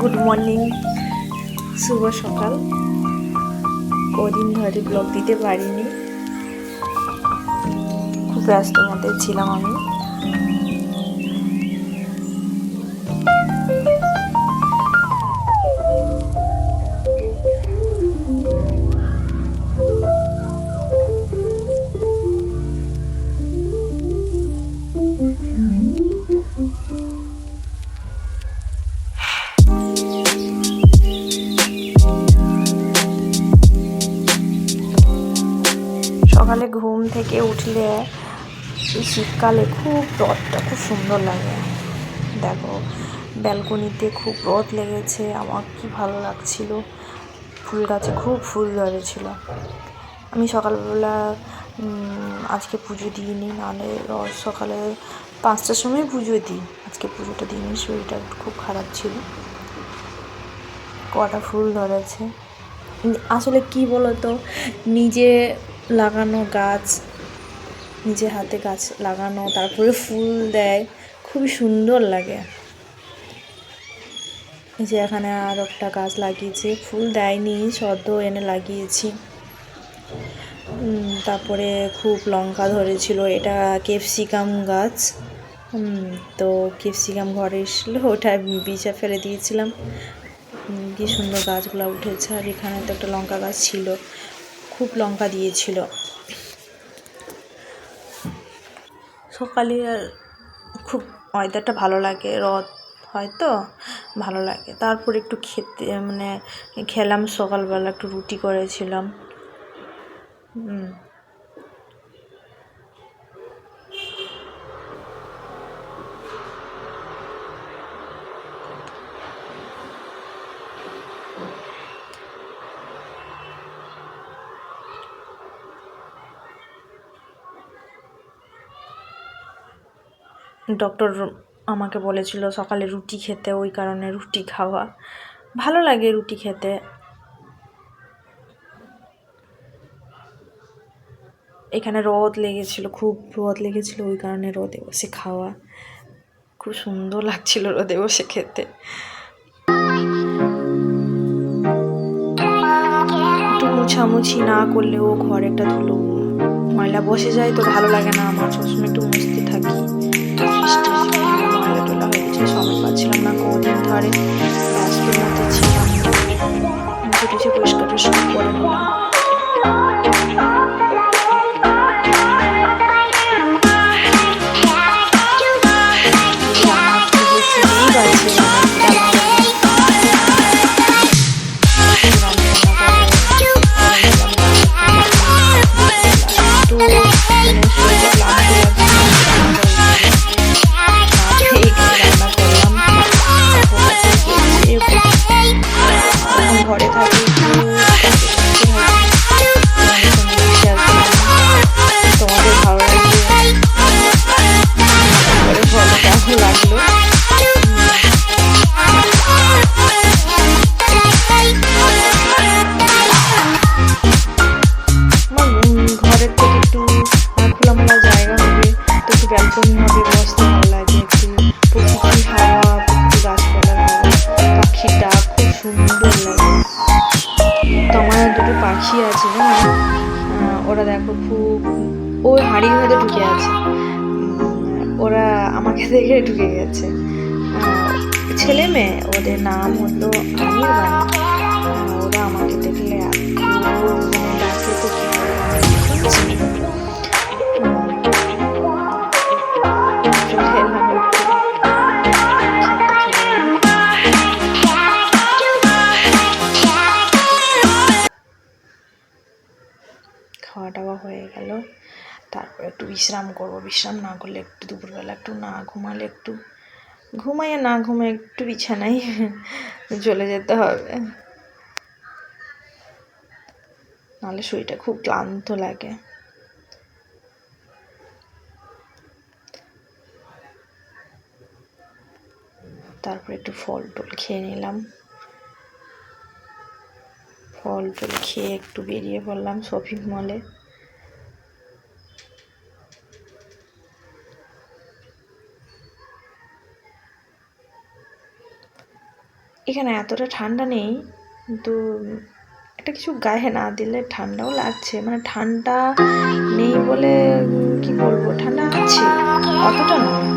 Good morning, শুভ সকাল। কদিন ধরে ব্লগ দিতে পারিনি, খুব ব্যস্ত মধ্যে ছিলাম আমি। সকালে ঘুম থেকে উঠলে শীতকালে রোদটা খুব সুন্দর লাগে। দেখো, ব্যালকনিতে খুব রোদ লেগেছে, আমার কি ভালো লাগছিল। ফুল গাছে খুব ফুল ধরেছিল। আমি সকালবেলা আজকে পুজো দিইনি, নাহলে রোজ সকালে 5টার সময় পুজো দিই। আজকে পুজোটা দিইনি, শরীরটা খুব খারাপ ছিল। কটা ফুল ধরেছে। আসলে কি বলতো, নিজে লাগানো গাছ, নিজে হাতে গাছ লাগানো, তারপরে ফুল দেয়, খুবই সুন্দর লাগে। এই যে এখানে আর একটা গাছ লাগিয়েছি, ফুল দেয়নি, সদ্য এনে লাগিয়েছি। তারপরে খুব লঙ্কা ধরেছিল, এটা ক্যাপসিকাম গাছ। তো ক্যাপসিকাম ঘরে এসেছিলো, ওটা বীজে ফেলে দিয়েছিলাম। কি সুন্দর গাছগুলো উঠেছে। আর এখানে তো একটা লঙ্কা গাছ ছিল, খুব লঙ্কা দিয়েছিল। সকালে আর খুব ওয়েদারটা ভালো লাগে, রোদ হয়তো ভালো লাগে। তারপর একটু খেলাম সকালবেলা, একটু রুটি করেছিলাম। ডক্টর আমাকে বলেছিল সকালে রুটি খেতে, ওই কারণে রুটি খাওয়া ভালো লাগে, রুটি খেতে। এখানে রোদ লেগেছিল, খুব রোদ লেগেছিল, ওই কারণে রোদে বসে খাওয়া খুব সুন্দর লাগছিল, রোদে বসে খেতে। একটু মুছামুছি না করলেও ঘরে একটা ধুলো ময়লা বসে যায়, তো ভালো লাগে না। আমার সবসময় একটু মুছতে থাকি। ময়লা টোলা হয়ে গেছে, সময় পাচ্ছিলাম না, কদিন ধরে ব্যস্ত মধ্যে ছিলাম। মুছে টুছে পরিষ্কার টরিষ্কার করে নিলাম। ঘরে থাকি, তোমাদের ভালো লাগবে, বলো কেমন লাগলো। ঘরের থেকে একটু খোলামেলা জায়গা হবে, তো একটু ব্যালকনি হবে, বসতে ভালো লাগে। একটু প্রকৃতির হাওয়া, প্রকৃতি গাছপালার হাওয়া, পাখির ডাক খুব সুন্দর লাগে। তো আমার দুটো পাখি আছে জানো, ওরা দেখো খুব, ওই হাঁড়ির মধ্যে ঢুকে আছে। ওরা আমাকে দেখে ঢুকে গেছে। ছেলে মেয়ে, ওদের নাম হলো আমির বাণী। ওরা আমাকে দেখলে ডাকে, তো কি খাওয়া দাওয়া হয়ে গেল। তারপর একটু বিশ্রাম করবো। বিশ্রাম না করলে একটু দুপুরবেলা একটু না ঘুমালে, একটু ঘুমাইয়ে না ঘুমাই একটু বিছানায় চলে যেতে হবে, নাহলে শরীরটা খুব ক্লান্ত লাগে। তারপর একটু ফল টল খেয়ে নিলাম। ফল টল খেয়ে একটু বেরিয়ে পড়লাম শপিং মলে। এখানে এতটা ঠান্ডা নেই, কিন্তু একটা কিছু গায়ে না দিলে ঠান্ডাও লাগছে, মানে ঠান্ডা নেই বলে কি বলবো, ঠান্ডা আছে, অতটা নয়।